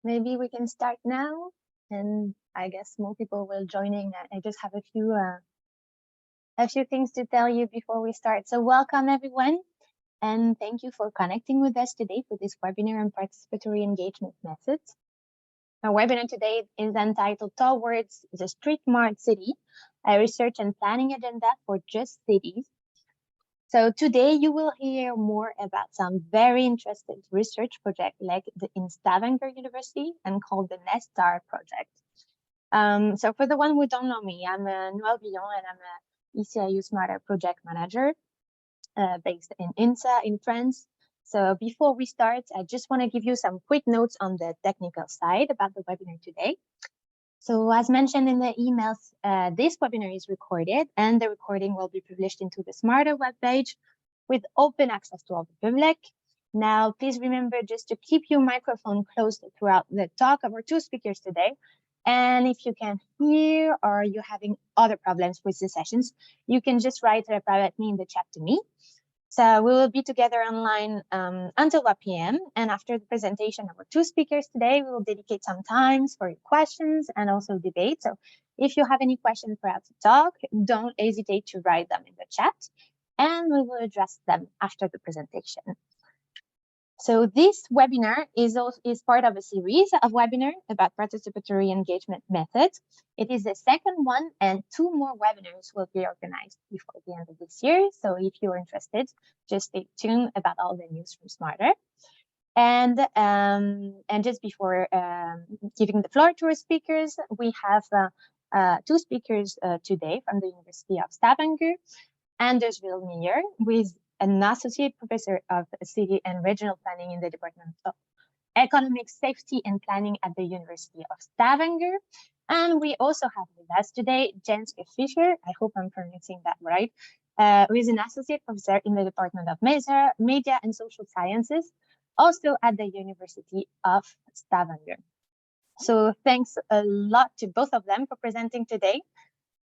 maybe we can start now, and I guess more people will joining. I just have a few things to tell you before we start. So welcome everyone, and thank you for connecting with us today for this webinar on participatory engagement methods. Our webinar today is entitled Towards the Streetsmart City, a research and planning agenda for just cities. So today you will hear more about some very interesting research project like in Stavanger University and called the NEB-STAR project. So for the one who don't know me, I'm Noël Billon and I'm a ECIU Smarter project manager based in INSA in France. So before we start, I just want to give you some quick notes on the technical side about the webinar today. So as mentioned in the emails, this webinar is recorded and the recording will be published into the Smarter webpage with open access to all the public. Now, please remember just to keep your microphone closed throughout the talk of our two speakers today. And if you can't hear or you're having other problems with the sessions, you can just write privately in the chat to me. So we will be together online until 1 p.m. And after the presentation of our two speakers today, we will dedicate some time for your questions and also debate. So if you have any questions throughout the talk, don't hesitate to write them in the chat and we will address them after the presentation. So this webinar is part of a series of webinars about participatory engagement methods. It is the second one and 2 more webinars will be organized before the end of this year. So if you're interested, just stay tuned about all the news from Smarter. And just before giving the floor to our speakers, we have 2 speakers today from the University of Stavanger. Anders Wilmeyer, who is an associate professor of city and regional planning in the Department of Economic Safety and Planning at the University of Stavanger. And we also have with us today Jenske Fischer, I hope I'm pronouncing that right, who is an associate professor in the Department of Media and Social Sciences, also at the University of Stavanger. So thanks a lot to both of them for presenting today.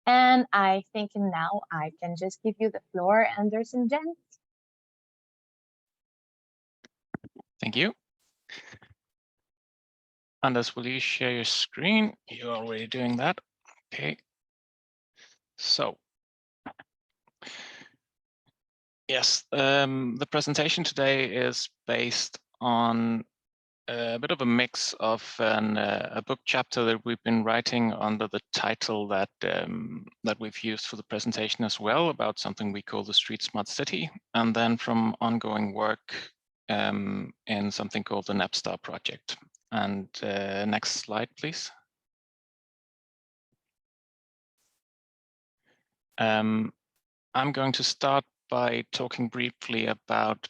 And I think now I can just give you the floor, Anders and Jen. Thank you. Anders, will you share your screen? You're already doing that. Okay. So, yes, the presentation today is based on a bit of a mix of a book chapter that we've been writing under the title that that we've used for the presentation as well, about something we call the Streetsmart City, and then from ongoing work in something called the NEB-STAR project. And next slide, please. I'm going to start by talking briefly about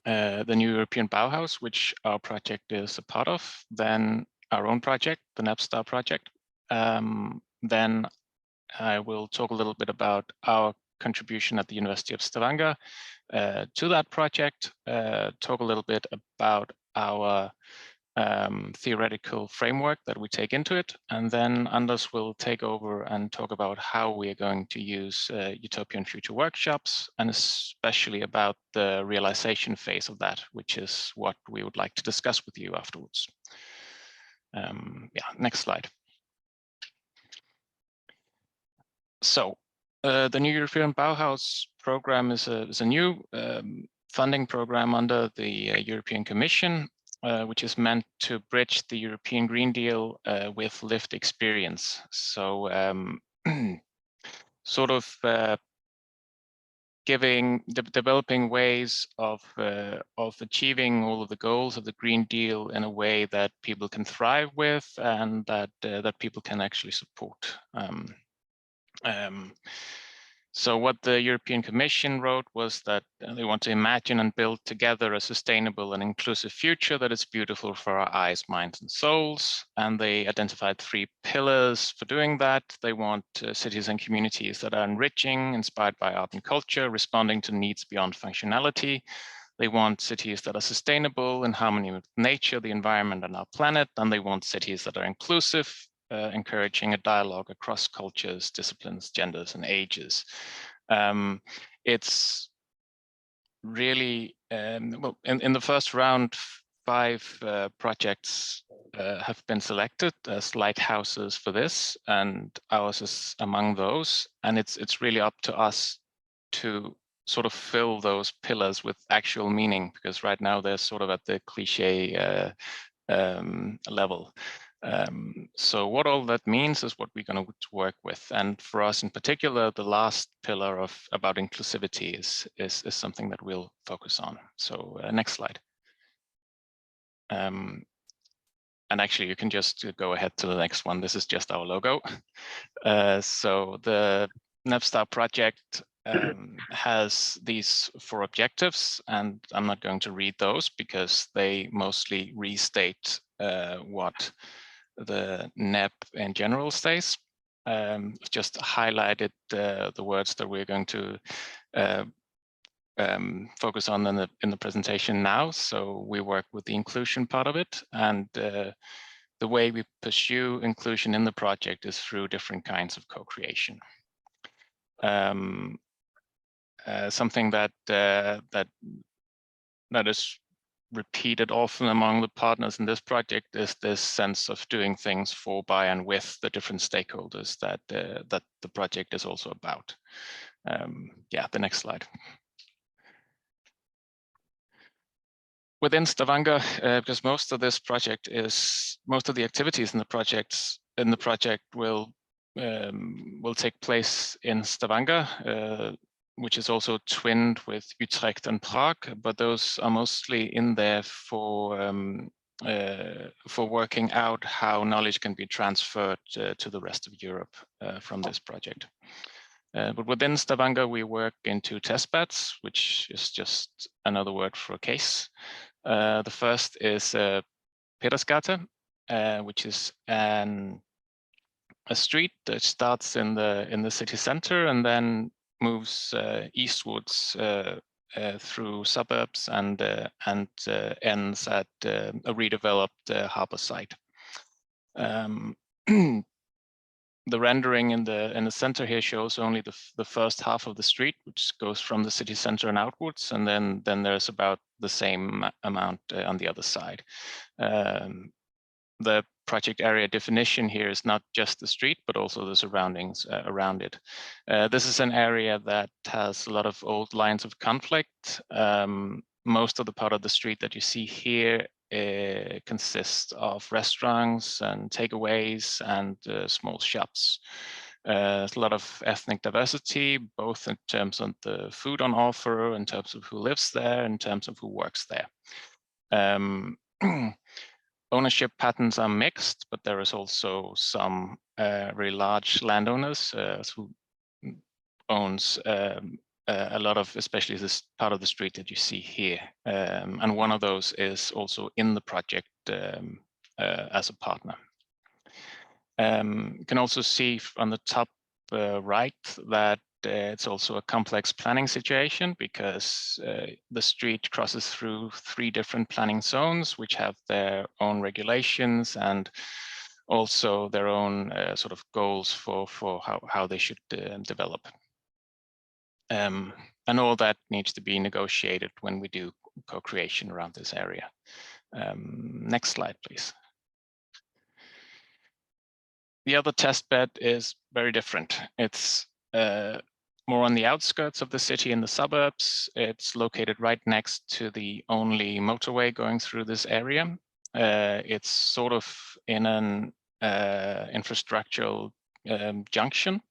the new European Bauhaus, which our project is a part of, then our own project, the NEB-STAR project. Then I will talk a little bit about our contribution at the University of Stavanger to that project, talk a little bit about our theoretical framework that we take into it, and then Anders will take over and talk about how we are going to use Utopian Future Workshops, and especially about the realization phase of that, which is what we would like to discuss with you afterwards. Yeah, next slide. So the new European Bauhaus program is a new funding program under the European Commission, which is meant to bridge the European Green Deal with lived experience. So sort of developing ways of achieving all of the goals of the Green Deal in a way that people can thrive with and that people can actually support. So what the European Commission wrote was that they want to imagine and build together a sustainable and inclusive future that is beautiful for our eyes, minds, and souls. And they identified 3 pillars for doing that. They want cities and communities that are enriching, inspired by art and culture, responding to needs beyond functionality. They want cities that are sustainable, in harmony with nature, the environment, and our planet. And they want cities that are inclusive, encouraging a dialogue across cultures, disciplines, genders, and ages. It's really, well, in the first round, 5 projects have been selected as lighthouses for this, and ours is among those. And it's really up to us to sort of fill those pillars with actual meaning, because right now they're sort of at the cliche level. So what all that means is what we're going to work with. And for us in particular, the last pillar about inclusivity is something that we'll focus on. So next slide. And actually, you can just go ahead to the next one. This is just our logo. So the NEB-STAR project has these 4 objectives, and I'm not going to read those because they mostly restate what the NEB in general states. Just highlighted the words that we're going to focus on in the presentation now. So we work with the inclusion part of it, and the way we pursue inclusion in the project is through different kinds of co-creation. Something that is repeated often among the partners in this project is this sense of doing things for, by, and with the different stakeholders that the project is also about. Yeah, the next slide. Within Stavanger, because most of the activities in the project will take place in Stavanger, which is also twinned with Utrecht and Prague, but those are mostly in there for working out how knowledge can be transferred to the rest of Europe from this project. But within Stavanger, we work in 2 testbeds, which is just another word for a case. The first is Petersgate, which is a street that starts in the city center and then moves eastwards through suburbs and ends at a redeveloped harbor site. The rendering in the center here shows only the first half of the street, which goes from the city center and outwards, and then there's about the same amount on the other side. The project area definition here is not just the street, but also the surroundings around it. This is an area that has a lot of old lines of conflict. Most of the part of the street that you see here consists of restaurants and takeaways and small shops. There's a lot of ethnic diversity, both in terms of the food on offer, in terms of who lives there, in terms of who works there. Ownership patterns are mixed, but there is also some very large landowners who owns a lot of, especially this part of the street that you see here. And one of those is also in the project as a partner. You can also see on the top right that it's also a complex planning situation, because the street crosses through 3 different planning zones, which have their own regulations and also their own sort of goals for how they should develop. And all that needs to be negotiated when we do co-creation around this area. Next slide, please. The other test bed is very different. It's more on the outskirts of the city in the suburbs. It's located right next to the only motorway going through this area. It's sort of in an infrastructural junction.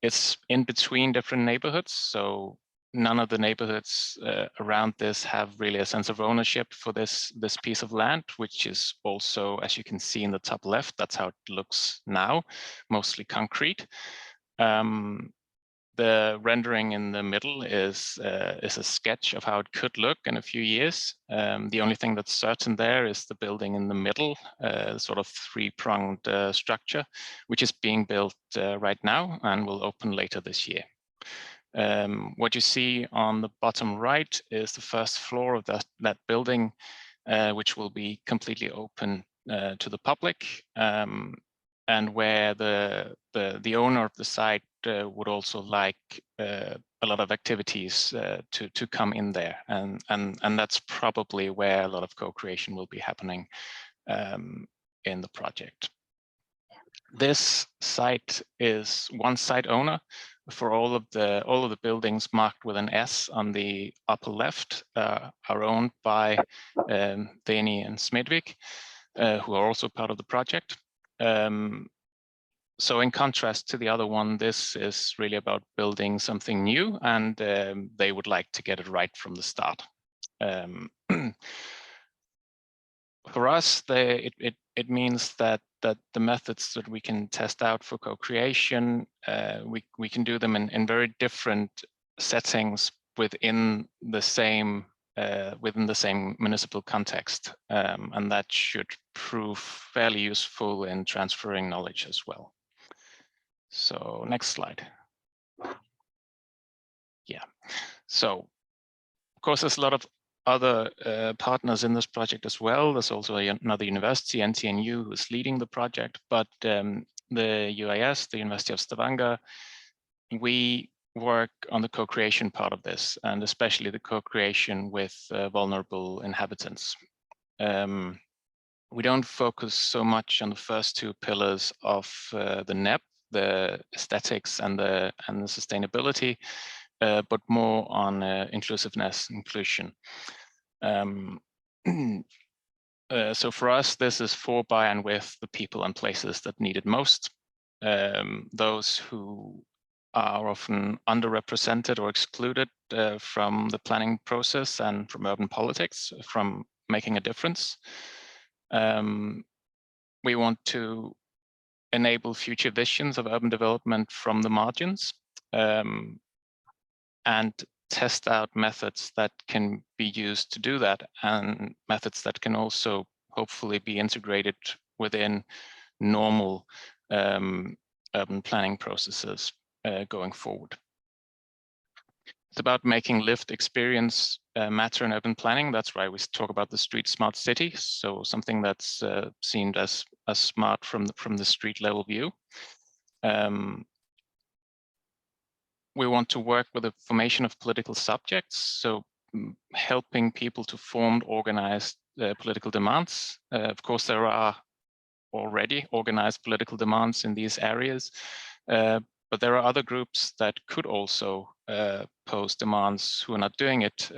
It's in between different neighborhoods, so none of the neighborhoods around this have really a sense of ownership for this piece of land, which is also, as you can see in the top left, that's how it looks now, mostly concrete. The rendering in the middle is a sketch of how it could look in a few years. The only thing that's certain there is the building in the middle, sort of 3-pronged structure, which is being built right now and will open later this year. What you see on the bottom right is the first floor of that building, which will be completely open to the public, and where the owner of the site would also like a lot of activities to come in there, and that's probably where a lot of co-creation will be happening in the project. This site is one site owner for all of the buildings marked with an S on the upper left are owned by Dani and Smedvik, who are also part of the project. So in contrast to the other one, this is really about building something new, and they would like to get it right from the start. For us, it means that the methods that we can test out for co-creation, we can do them in very different settings within the same municipal context, and that should prove fairly useful in transferring knowledge as well. So next slide. Yeah. So of course, there's a lot of other partners in this project as well. There's also another university, NTNU, who is leading the project, but the UIS, the University of Stavanger, we work on the co-creation part of this, and especially the co-creation with vulnerable inhabitants. We don't focus so much on the first two pillars of the NEB, the aesthetics and the sustainability, but more on inclusiveness, inclusion. So for us, this is for, by, and with the people and places that need it most. Those who are often underrepresented or excluded from the planning process and from urban politics, from making a difference. We want to enable future visions of urban development from the margins, and test out methods that can be used to do that, and methods that can also hopefully be integrated within normal urban planning processes going forward. It's about making lived experience matter in urban planning. That's why we talk about the street smart city. So something that's seen as smart from the street level view. We want to work with the formation of political subjects, so helping people to form organized political demands. Of course, there are already organized political demands in these areas, but there are other groups that could also pose demands who are not doing it,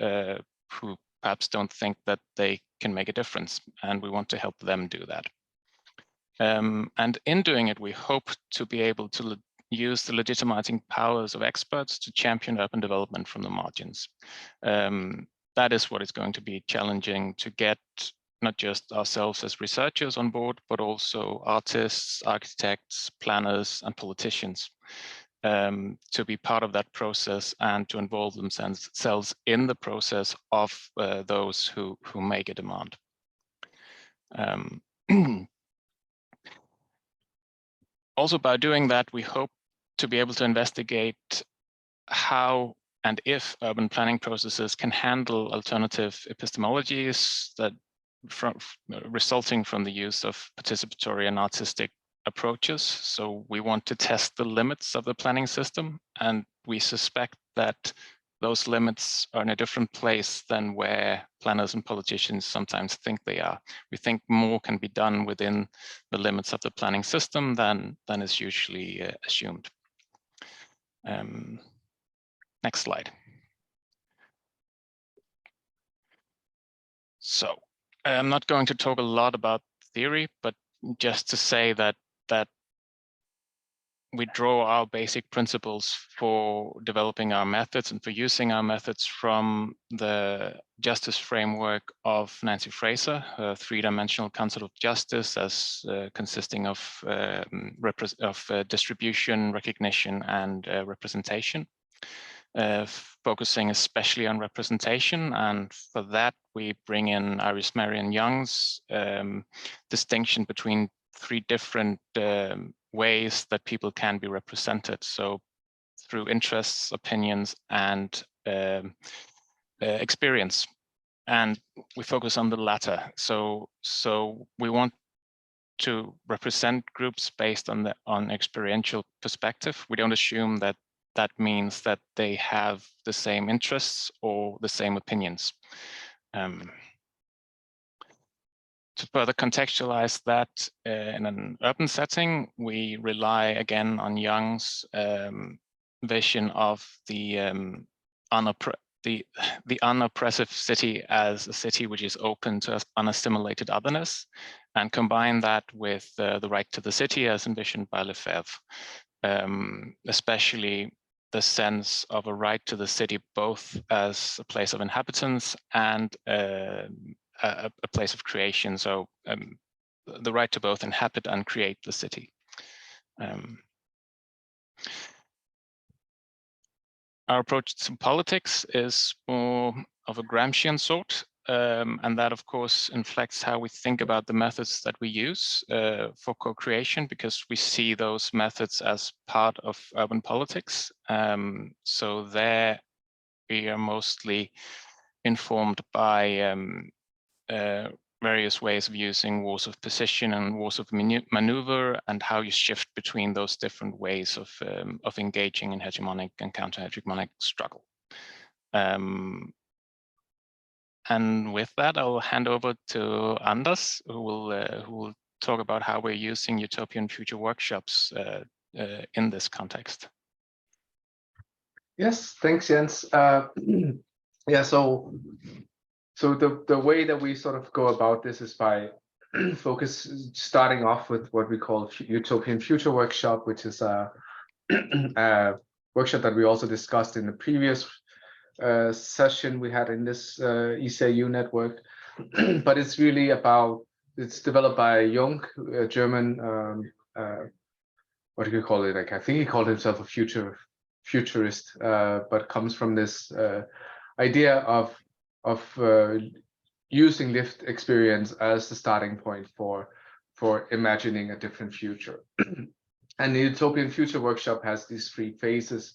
who perhaps don't think that they can make a difference, and we want to help them do that. And in doing it, we hope to be able to use the legitimizing powers of experts to champion urban development from the margins. That is what is going to be challenging, to get not just ourselves as researchers on board, but also artists, architects, planners, and politicians to be part of that process and to involve themselves in the process of those who make a demand. Also, by doing that, we hope to be able to investigate how and if urban planning processes can handle alternative epistemologies that resulting from the use of participatory and artistic approaches. So we want to test the limits of the planning system, and we suspect that those limits are in a different place than where planners and politicians sometimes think they are. We think more can be done within the limits of the planning system than is usually assumed. Next slide. So I'm not going to talk a lot about theory, but just to say that we draw our basic principles for developing our methods and for using our methods from the justice framework of Nancy Fraser, a three-dimensional concept of justice as consisting of distribution, recognition, and representation, focusing especially on representation. And for that, we bring in Iris Marion Young's distinction between three different ways that people can be represented. So through interests, opinions, and experience. And we focus on the latter. So we want to represent groups based on experiential perspective. We don't assume that that means that they have the same interests or the same opinions. To further contextualize that in an urban setting, we rely again on Jung's vision of the unoppressive city as a city which is open to unassimilated otherness, and combine that with the right to the city as envisioned by Lefebvre, especially the sense of a right to the city both as a place of inhabitants and a place of creation. So the right to both inhabit and create the city. Our approach to politics is more of a Gramscian sort, and that of course inflects how we think about the methods that we use for co-creation, because we see those methods as part of urban politics. So there we are mostly informed by various ways of using wars of position and wars of maneuver, and how you shift between those different ways of engaging in hegemonic and counter-hegemonic struggle. And with that, I'll hand over to Anders, who will talk about how we're using Utopian Future Workshops in this context. Yes, thanks, Jens. Yeah, so the way that we sort of go about this is by starting off with what we call Utopian Future Workshop, which is a workshop that we also discussed in the previous session we had in this ECIU network. But it's really about, it's developed by Jung, a German, what do you call it? Like, I think he called himself a futurist, but comes from this idea of using lived experience as the starting point for imagining a different future. And the Utopian Future Workshop has these three phases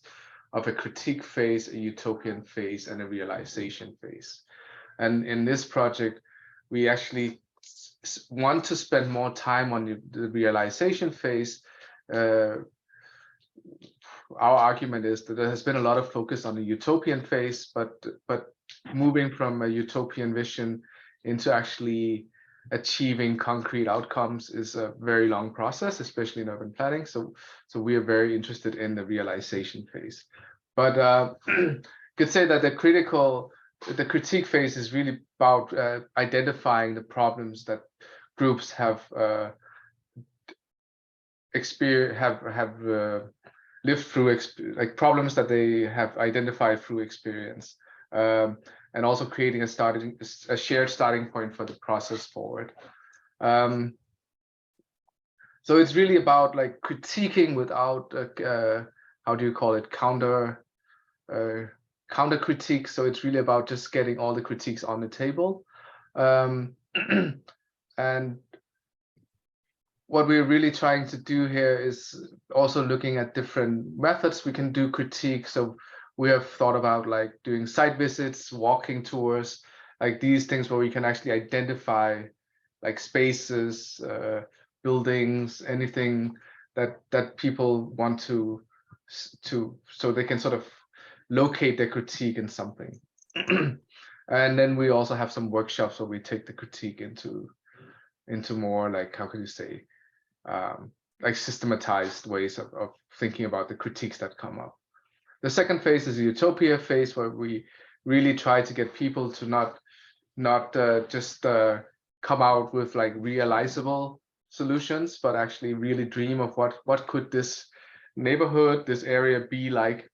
of a critique phase, a utopian phase, and a realization phase. And in this project, we actually want to spend more time on the realization phase. Our argument is that there has been a lot of focus on the utopian phase, but moving from a utopian vision into actually achieving concrete outcomes is a very long process, especially in urban planning. So we are very interested in the realization phase. But could say that the critique phase is really about identifying the problems that groups have lived through, like problems that they have identified through experience, and also creating a shared starting point for the process forward. So it's really about like critiquing without how do you call it, counter critique. So it's really about just getting all the critiques on the table. And what we're really trying to do here is also looking at different methods we can do critique. So we have thought about like doing site visits, walking tours, like these things where we can actually identify like spaces, buildings, anything that people want to so they can sort of locate their critique in something. And then we also have some workshops where we take the critique into more like, how could you say, like systematized ways of thinking about the critiques that come up. The second phase is the Utopia phase, where we really try to get people to not just come out with like realizable solutions, but actually really dream of what could this neighborhood, this area be like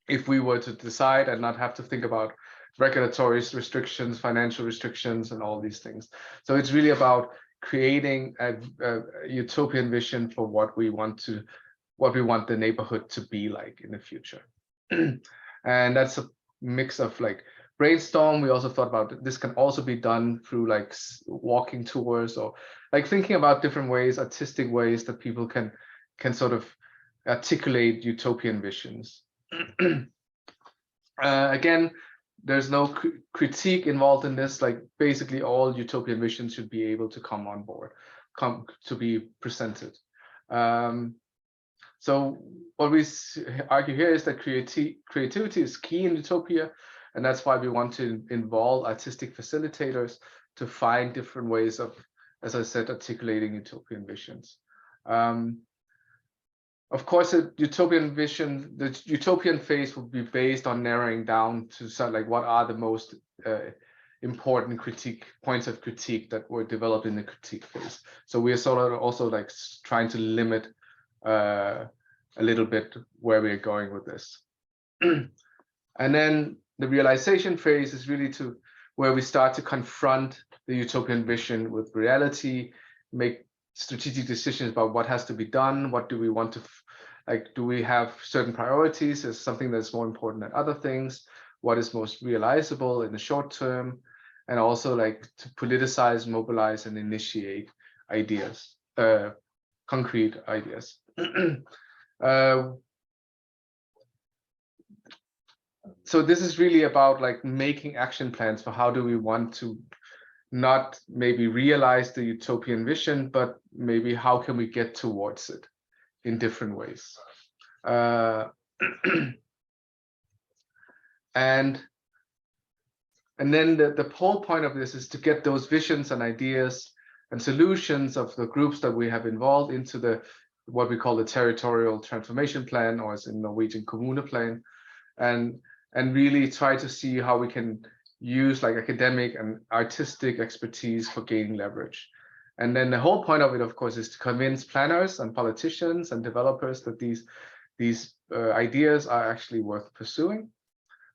if we were to decide and not have to think about regulatory restrictions, financial restrictions, and all these things. So it's really about creating a utopian vision for what we want the neighborhood to be like in the future. And that's a mix of like brainstorm. We also thought about this can also be done through like walking tours, or like thinking about different ways, artistic ways that people can sort of articulate utopian visions. Again, there's no critique involved in this. Like basically all utopian visions should be able to come on board, come to be presented. So So what we argue here is that creativity is key in Utopia, and that's why we want to involve artistic facilitators to find different ways of, as I said, articulating utopian visions. Of course, a utopian vision, the utopian phase would be based on narrowing down to sort of like what are the most important points of critique that were developed in the critique phase. So we are sort of also like trying to limit a little bit where we're going with this. And then the realization phase is really to where we start to confront the utopian vision with reality, make strategic decisions about what has to be done, what do we want to, like, do we have certain priorities as something that's more important than other things, what is most realizable in the short term, and also like to politicize, mobilize, and initiate ideas, concrete ideas. So this is really about like making action plans for how do we want to not maybe realize the utopian vision, but maybe how can we get towards it in different ways. And then the whole point of this is to get those visions and ideas and solutions of the groups that we have involved into the what we call the territorial transformation plan, or as in Norwegian Kommuneplan, and really try to see how we can use like academic and artistic expertise for gaining leverage. And then the whole point of it, of course, is to convince planners and politicians and developers that these ideas are actually worth pursuing.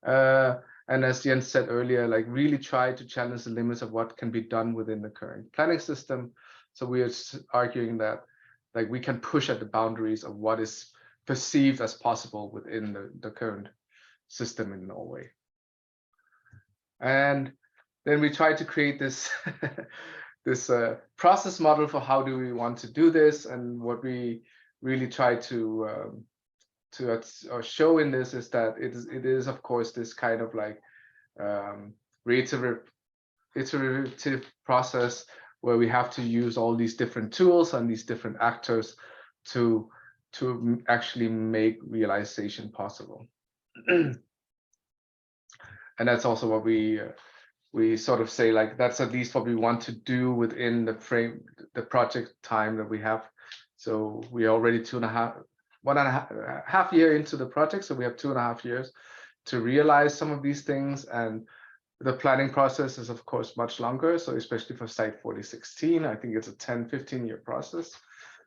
And as Jens said earlier, like really try to challenge the limits of what can be done within the current planning system. So we are arguing that like we can push at the boundaries of what is perceived as possible within the current system in Norway. And then we try to create this this process model for how do we want to do this, and what we really try to show in this is that it is of course this kind of like iterative process where we have to use all these different tools and these different actors to actually make realization possible. And that's also what we sort of say, like that's at least what we want to do within the project time that we have. So we are already 1.5 years into the project, so we have 2.5 years to realize some of these things, and the planning process is of course much longer. So especially for Site 4016, I think it's a 10-15 year process.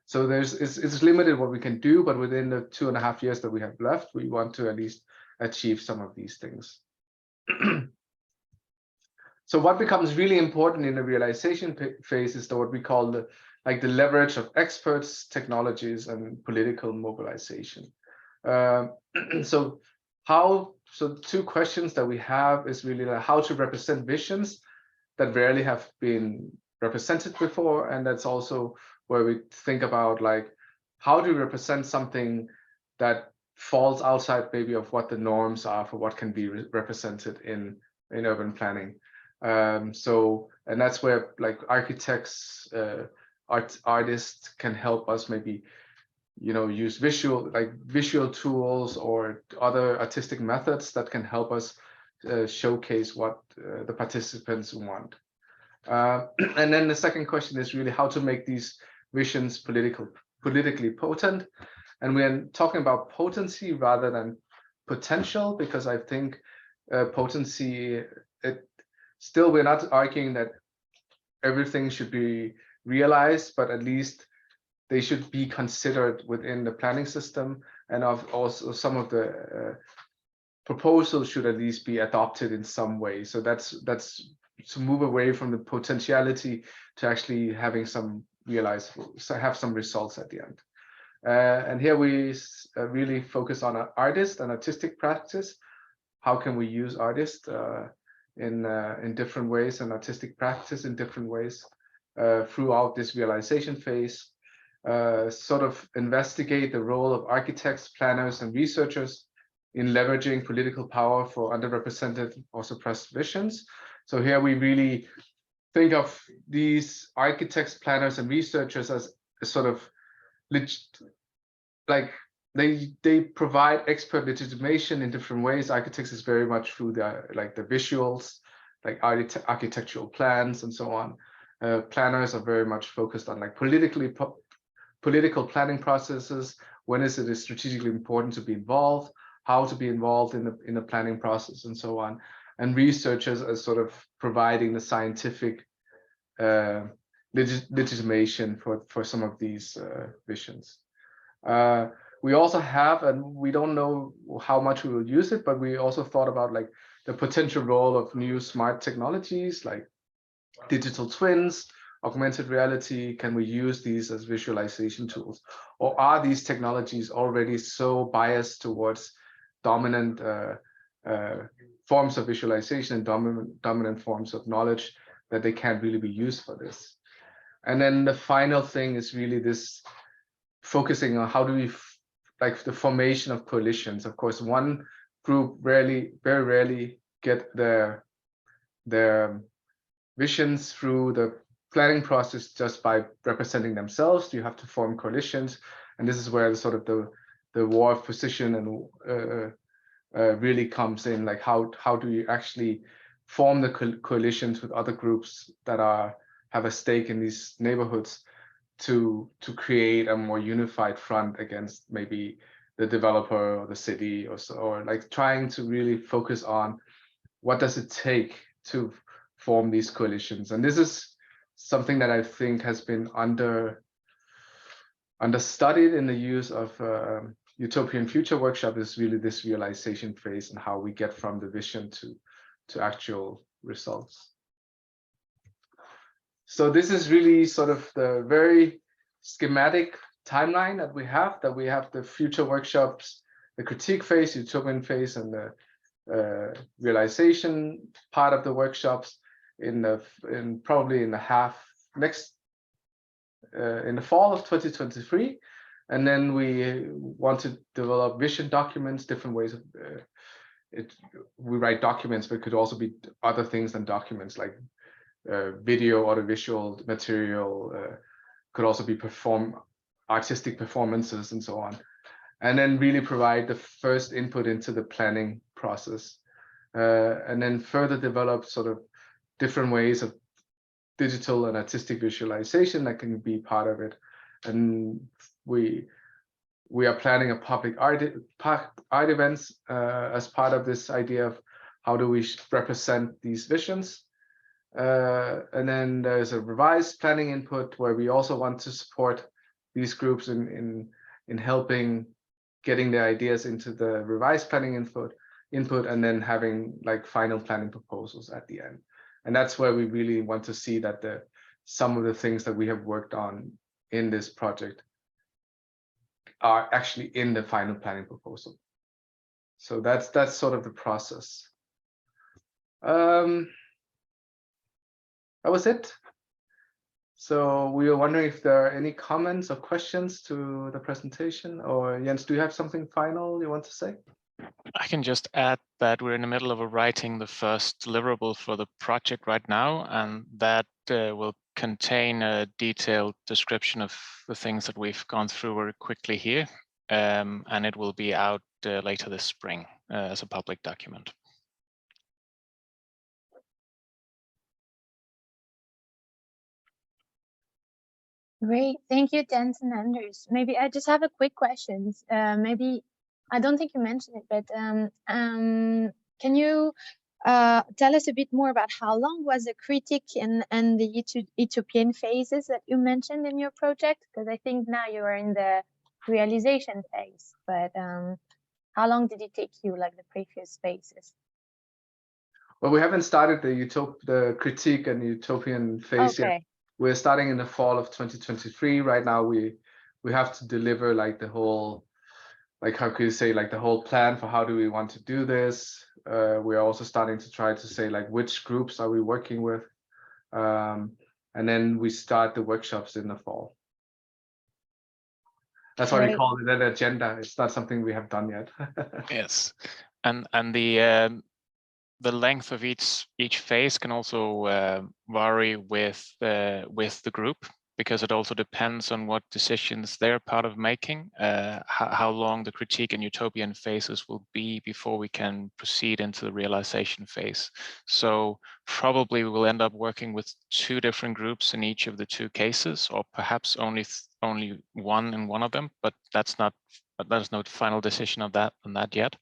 So it's limited what we can do, but within the 2.5 years that we have left, we want to at least achieve some of these things. So what becomes really important in the realization phase is what we call the leverage of experts, technologies, and political mobilization. So two questions that we have is really like how to represent visions that rarely have been represented before, and that's also where we think about like how do we represent something that falls outside maybe of what the norms are for what can be represented in urban planning. And that's where like architects, artists can help us maybe, use visual tools or other artistic methods that can help us showcase what the participants want. And then the second question is really how to make these visions politically potent. And we're talking about potency rather than potential, because I think potency, we're not arguing that everything should be realized, but at least they should be considered within the planning system, and also some of the proposals should at least be adopted in some way. So that's to move away from the potentiality to actually having some realizable, so have some results at the end. And here we really focus on artists and artistic practice. How can we use artists in different ways and artistic practice in different ways throughout this realization phase? Sort of investigate the role of architects, planners, and researchers in leveraging political power for underrepresented or suppressed visions. So here we really think of these architects, planners, and researchers as sort of like they provide expert legitimation in different ways. Architects is very much through the the visuals, like architectural plans and so on. Planners are very much focused on like political planning processes. When is it strategically important to be involved? How to be involved in the planning process and so on. And researchers are sort of providing the scientific legitimation for some of these visions. We also have, and we don't know how much we will use it, but we also thought about like the potential role of new smart technologies like digital twins, augmented reality. Can we use these as visualization tools? Or are these technologies already so biased towards dominant forms of visualization and dominant forms of knowledge that they can't really be used for this? And then the final thing is really this focusing on how do we like the formation of coalitions. Of course, one group very rarely get their visions through the planning process just by representing themselves. You have to form coalitions, and this is where sort of the war of position and really comes in. Like how do you actually form the coalitions with other groups that have a stake in these neighborhoods to create a more unified front against maybe the developer or the city or like trying to really focus on what does it take to form these coalitions. And this is something that I think has been understudied in the use of Utopian Future Workshop, is really this realization phase and how we get from the vision to actual results. So this is really sort of the very schematic timeline that we have the future workshops, the critique phase, utopian phase, and the realization part of the workshops probably in the fall of 2023. And then we want to develop vision documents, different ways of we write documents, but it could also be other things than documents, like video, audiovisual material, could also be artistic performances and so on. And then really provide the first input into the planning process. And then further develop sort of different ways of digital and artistic visualization that can be part of it. And we are planning a public art events as part of this idea of how do we represent these visions. And then there's a revised planning input where we also want to support these groups in helping getting their ideas into the revised planning input, and then having like final planning proposals at the end. And that's where we really want to see that some of the things that we have worked on in this project are actually in the final planning proposal. So that's sort of the process. That was it. So we were wondering if there are any comments or questions to the presentation, or Jens, do you have something final you want to say? I can just add that we're in the middle of writing the first deliverable for the project right now, and that will contain a detailed description of the things that we've gone through very quickly here, and it will be out later this spring as a public document. Great, thank you, Jens and Anders. Maybe I just have a quick question. Maybe I don't think you mentioned it, but can you tell us a bit more about how long was the critique and the utopian phases that you mentioned in your project? Because I think now you are in the realization phase, but how long did it take you, like the previous phases? Well, we haven't started the critique and utopian phase yet. We're starting in the fall of 2023. Right now, we have to deliver like the whole, like how could you say, like the whole plan for how do we want to do this. We're also starting to try to say like which groups are we working with, and then we start the workshops in the fall. That's why we call it an agenda. It's not something we have done yet. Yes, and the length of each phase can also vary with the group. because it also depends on what decisions they're part of making, how long the critique and utopian phases will be before we can proceed into the realization phase. So probably we will end up working with 2 different groups in each of the 2 cases, or perhaps only one in one of them, but there's no final decision on that yet.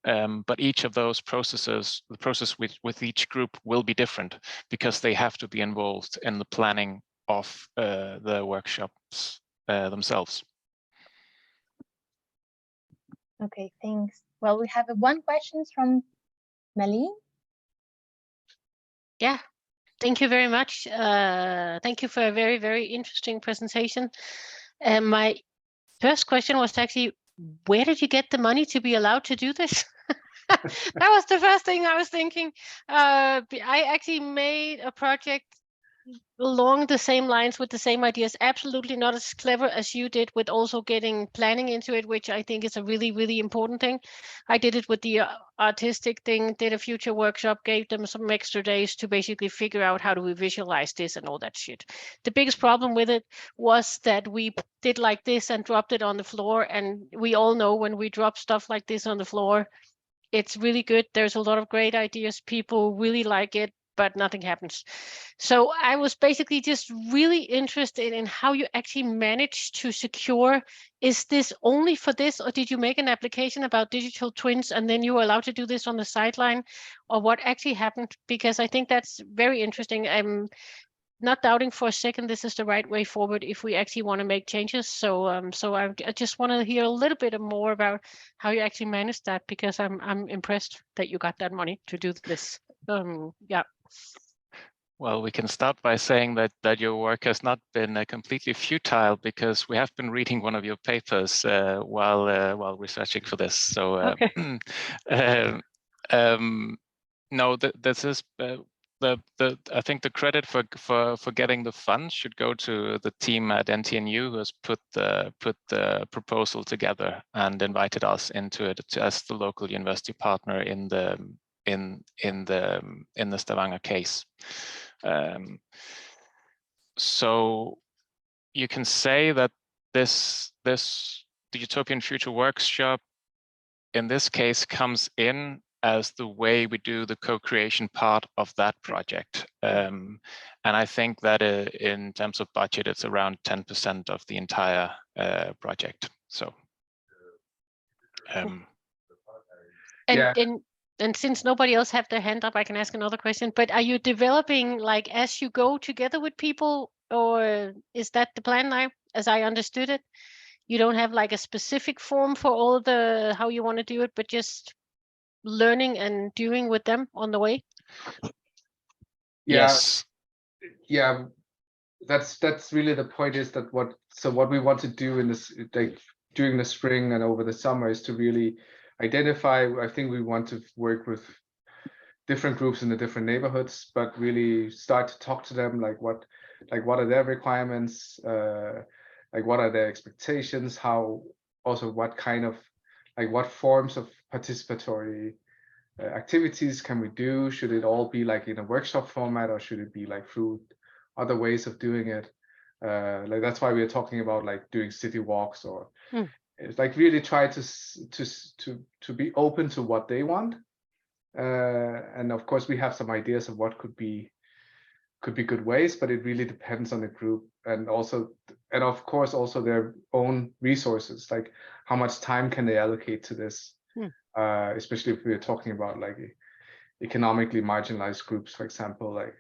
But each of those processes, the process with each group will be different, because they have to be involved in the planning of the workshops themselves. Okay, thanks. Well, we have one question from Melly. Yeah, thank you very much. Thank you for a very, very interesting presentation. My first question was actually, where did you get the money to be allowed to do this? That was the first thing I was thinking. I actually made a project along the same lines with the same ideas, absolutely not as clever as you did, with also getting planning into it, which I think is a really, really important thing. I did it with the artistic thing, did a future workshop, gave them some extra days to basically figure out how do we visualize this and all that shit. The biggest problem with it was that we did like this and dropped it on the floor. And we all know when we drop stuff like this on the floor, it's really good. There's a lot of great ideas. People really like it, but nothing happens. So I was basically just really interested in how you actually managed to secure, is this only for this, or did you make an application about digital twins and then you were allowed to do this on the sideline, or what actually happened? Because I think that's very interesting. I'm not doubting for a second this is the right way forward if we actually want to make changes. So I just want to hear a little bit more about how you actually managed that, because I'm impressed that you got that money to do this. Yeah. Well, we can start by saying that your work has not been completely futile, because we have been reading one of your papers while researching for this. So Okay. no, this is I think the credit for getting the funds should go to the team at NTNU, who has put the proposal together and invited us into it as the local university partner in the Stavanger case. So you can say that the Utopian Future Workshop in this case comes in as the way we do the co-creation part of that project. And I think that in terms of budget, it's around 10% of the entire project. So and since nobody else have their hand up, I can ask another question. But are you developing like as you go together with people, or is that the plan now, as I understood it? You don't have like a specific form for all the how you want to do it, but just learning and doing with them on the way? Yes. Yeah, that's really the point, is that what we want to do in this, like during the spring and over the summer, is to really identify. I think we want to work with different groups in the different neighborhoods, but really start to talk to them, like what are their requirements, like what are their expectations, what kind of, like what forms of participatory activities can we do? Should it all be like in a workshop format, or should it be like through other ways of doing it? Like that's why we're talking about like doing city walks, or it's like really try to be open to what they want. And of course we have some ideas of what could be good ways, but it really depends on the group, and of course also their own resources, like how much time can they allocate to this, especially if we're talking about like economically marginalized groups, for example, like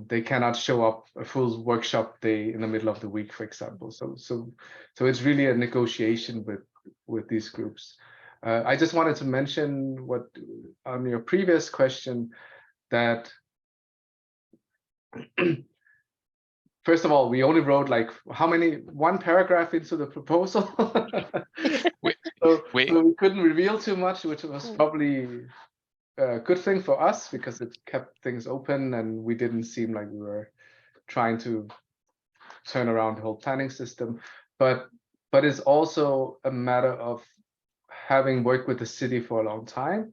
they cannot show up a full workshop day in the middle of the week, for example. So it's really a negotiation with these groups. I just wanted to mention what on your previous question, that first of all, we only wrote like one paragraph into the proposal. So we couldn't reveal too much, which was probably a good thing for us, because it kept things open and we didn't seem like we were trying to turn around the whole planning system. But it's also a matter of having worked with the city for a long time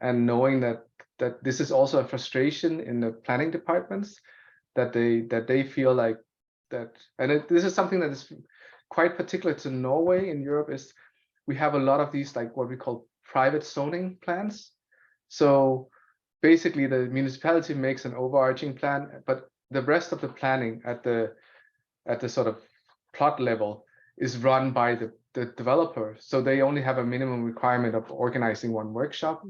and knowing that this is also a frustration in the planning departments, that they feel like that. And this is something that is quite particular to Norway. In Europe is we have a lot of these, like what we call private zoning plans. So basically the municipality makes an overarching plan, but the rest of the planning at the sort of plot level is run by the developer. So they only have a minimum requirement of organizing one workshop,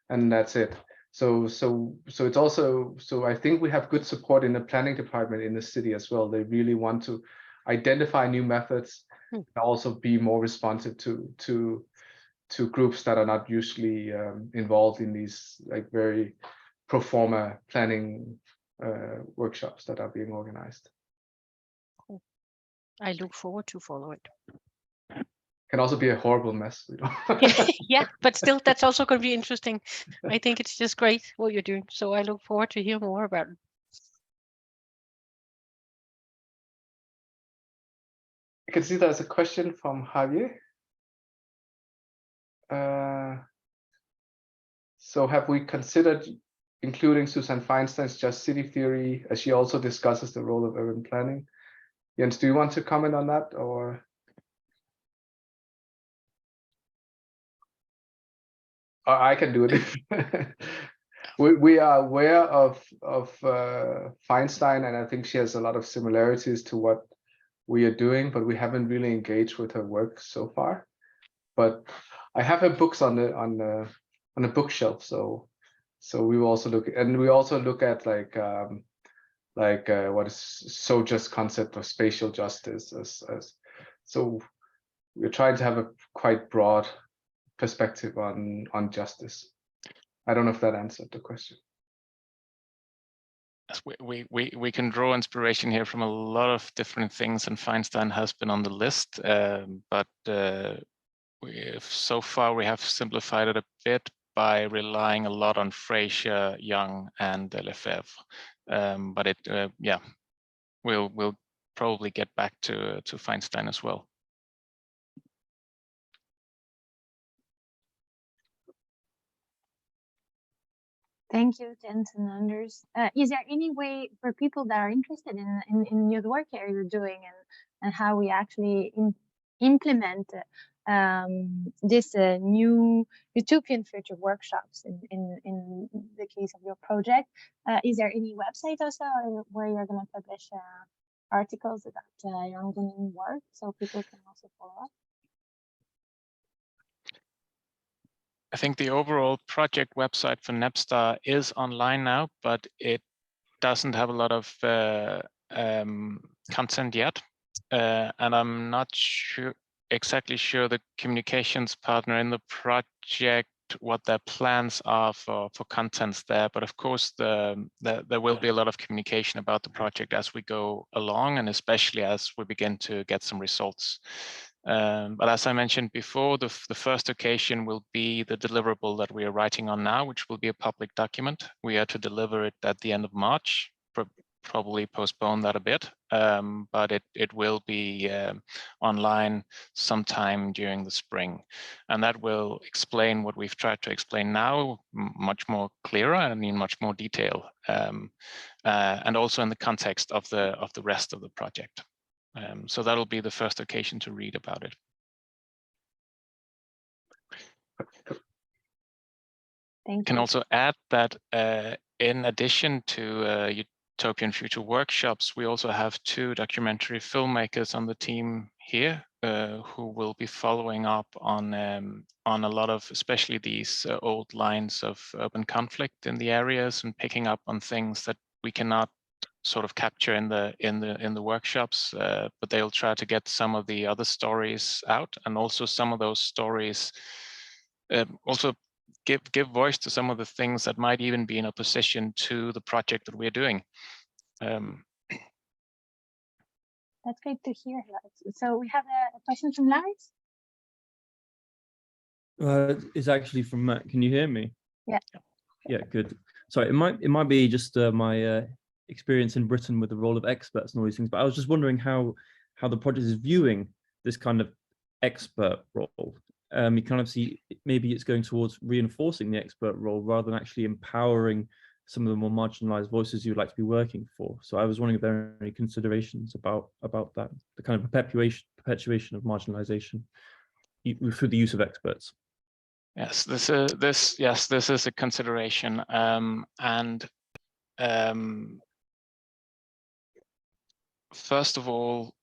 and that's it. So it's also, so I think we have good support in the planning department in the city as well. They really want to identify new methods and also be more responsive to groups that are not usually involved in these like very pro forma planning workshops that are being organized. I look forward to follow it. Can also be a horrible mess, you know? Yeah, but still, that's also going to be interesting. I think it's just great what you're doing. So I look forward to hear more about it. I can see there's a question from Javier. So have we considered including Susan Feinstein's Just City theory, as she also discusses the role of urban planning? Jens, do you want to comment on that, or? I can do it. We are aware of Feinstein, and I think she has a lot of similarities to what we are doing, but we haven't really engaged with her work so far. But I have her books on the bookshelf, so we will also look, and we also look at like what is so just concept of spatial justice as so we're trying to have a quite broad perspective on justice. I don't know if that answered the question. We can draw inspiration here from a lot of different things, and Feinstein has been on the list, but so far we have simplified it a bit by relying a lot on Fraser, Young, and Lefebvre. But yeah, we'll probably get back to Feinstein as well. Thank you, Jens and Anders. Is there any way for people that are interested in the work that you're doing and how we actually implement this new Utopian Future Workshops in the case of your project? Is there any website also where you're going to publish articles about your ongoing work so people can also follow up? I think the overall project website for NEB-STAR is online now, but it doesn't have a lot of content yet. And I'm not exactly sure the communications partner in the project what their plans are for contents there. But of course, there will be a lot of communication about the project as we go along, and especially as we begin to get some results. But as I mentioned before, the first occasion will be the deliverable that we are writing on now, which will be a public document. We are to deliver it at the end of March, probably postpone that a bit, but it will be online sometime during the spring. And that will explain what we've tried to explain now much more clearer and in much more detail, and also in the context of the rest of the project. So that'll be the first occasion to read about it. Thank you. Can also add that in addition to Utopian Future Workshops, we also have 2 documentary filmmakers on the team here who will be following up on a lot of, especially these old lines of urban conflict in the areas, and picking up on things that we cannot sort of capture in the workshops, but they'll try to get some of the other stories out, and also some of those stories also give voice to some of the things that might even be in opposition to the project that we're doing. That's great to hear. So we have a question from Lars. It's actually from Matt. Can you hear me? Yeah. Yeah, good. Sorry, it might be just my experience in Britain with the role of experts and all these things, but I was just wondering how the project is viewing this kind of expert role. You kind of see maybe it's going towards reinforcing the expert role rather than actually empowering some of the more marginalized voices you'd like to be working for. So I was wondering if there are any considerations about that, the kind of perpetuation of marginalization through the use of experts. Yes, this is a consideration, first of all,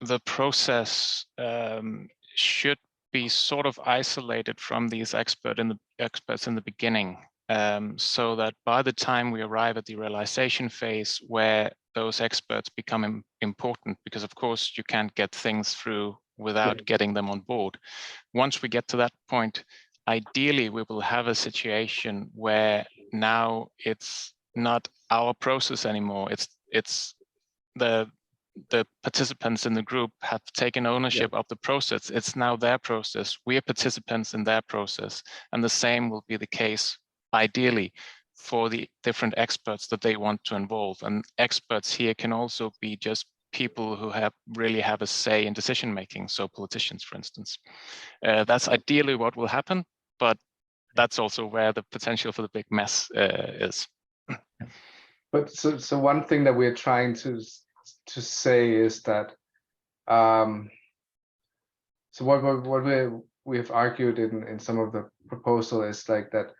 the process should be sort of isolated from these experts in the beginning, so that by the time we arrive at the realization phase, where those experts become important, because of course you can't get things through without getting them on board. Once we get to that point, ideally we will have a situation where now it's not our process anymore. It's the participants in the group have taken ownership of the process. It's now their process. We are participants in their process, and the same will be the case ideally for the different experts that they want to involve. And experts here can also be just people who really have a say in decision making, so politicians, for instance. That's ideally what will happen, but that's also where the potential for the big mess is. But so one thing that we're trying to say is that so what we have argued in some of the proposal is like that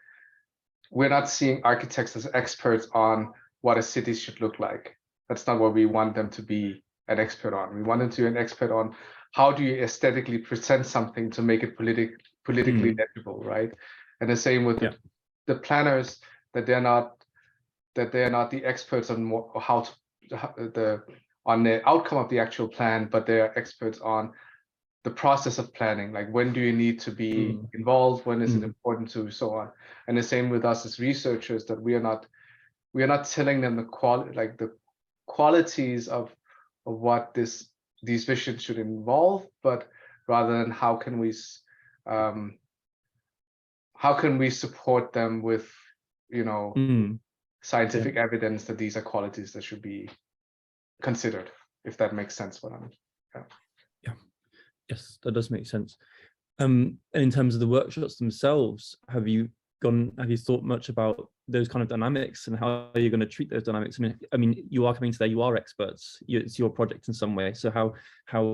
we're not seeing architects as experts on what a city should look like. That's not what we want them to be an expert on. We want them to be an expert on how do you aesthetically present something to make it politically legible, right? And the same with the planners, that they are not the experts on on the outcome of the actual plan, but they are experts on the process of planning. Like, when do you need to be involved? When is it important to, so on. And the same with us as researchers, that we are not telling them the qualities of what these visions should involve, but rather than how can we support them with, scientific evidence that these are qualities that should be considered, if that makes sense. Yes, that does make sense. And in terms of the workshops themselves, have you thought much about those kind of dynamics and how you're going to treat those dynamics? I mean, you are coming to there, you are experts, it's your project in some way. So how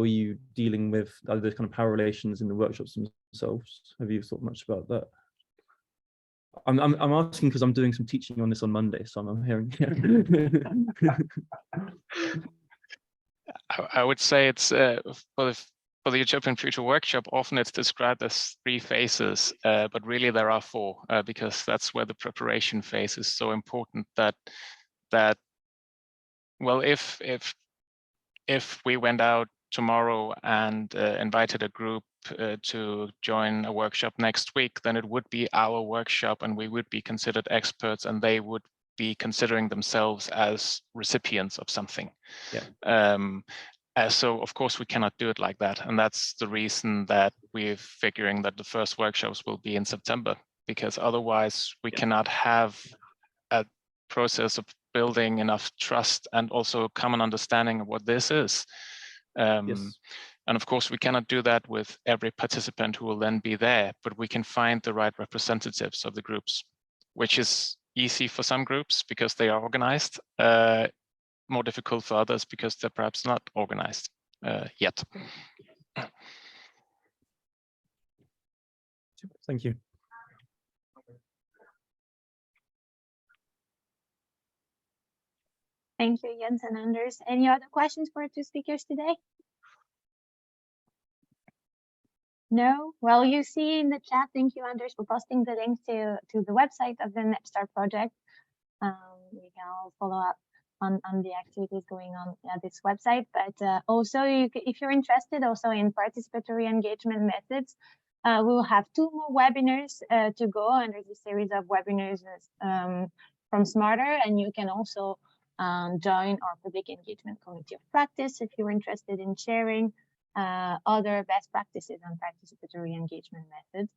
are you dealing with those kind of power relations in the workshops themselves? Have you thought much about that? I'm asking because I'm doing some teaching on this on Monday, so I'm hearing. I would say it's for the Utopian Future Workshop, often it's described as 3 phases, but really there are 4, because that's where the preparation phase is so important. That well, if we went out tomorrow and invited a group to join a workshop next week, then it would be our workshop, and we would be considered experts, and they would be considering themselves as recipients of something. So of course we cannot do it like that, and that's the reason that we're figuring that the first workshops will be in September, because otherwise we cannot have a process of building enough trust and also common understanding of what this is. And of course we cannot do that with every participant who will then be there, but we can find the right representatives of the groups, which is easy for some groups because they are organized, more difficult for others because they're perhaps not organized yet. Thank you. Thank you, Jens and Anders. Any other questions for our 2 speakers today? No? Well, you see in the chat, thank you, Anders, for posting the link to the website of the NEB-STAR project. We can all follow up on the activities going on at this website, but also if you're interested also in participatory engagement methods, we'll have 2 more webinars to go under the series of webinars from Smarter, and you can also join our public engagement committee of practice if you're interested in sharing other best practices on participatory engagement methods.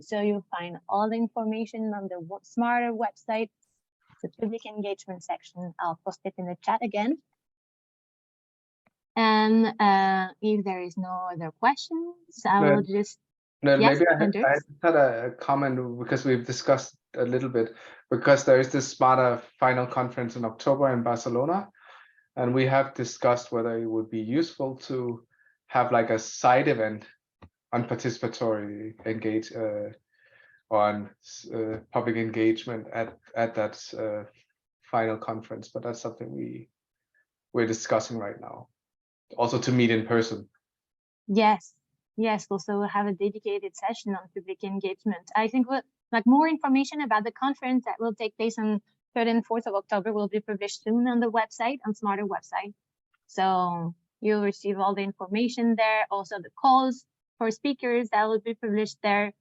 So you'll find all the information on the Smarter website, the public engagement section. I'll post it in the chat again. And if there is no other questions, I will just No, Yes, maybe I Anders? had a comment because we've discussed a little bit, because there is this Smarter final conference in October in Barcelona, and we have discussed whether it would be useful to have like a side event on participatory public engagement at that final conference. But that's something we're discussing right now. Also to meet in person. Yes, yes. Also, we'll have a dedicated session on public engagement. I think like more information about the conference that will take place on 3rd and 4th of October will be published soon on the website, on Smarter website. So you'll receive all the information there. Also, the calls for speakers that will be published there.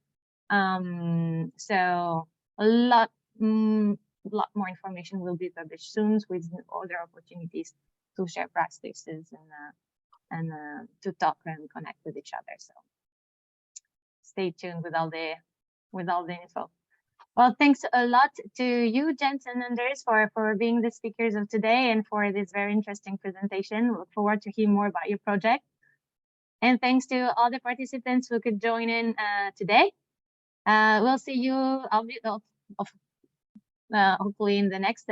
So a lot more information will be published soon with other opportunities to share practices and to talk and connect with each other. So stay tuned with all the info. Well, thanks a lot to you, Jens and Anders, for being the speakers of today and for this very interesting presentation. We look forward to hearing more about your project. And thanks to all the participants who could join in today. We'll see you hopefully in the next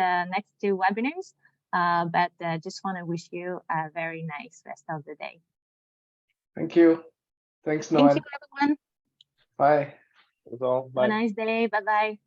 two webinars. But just want to wish you a very nice rest of the day. Thank you. Thanks, Noel. Thank you, everyone. Bye. That's all. Bye. Have a nice day. Bye-bye.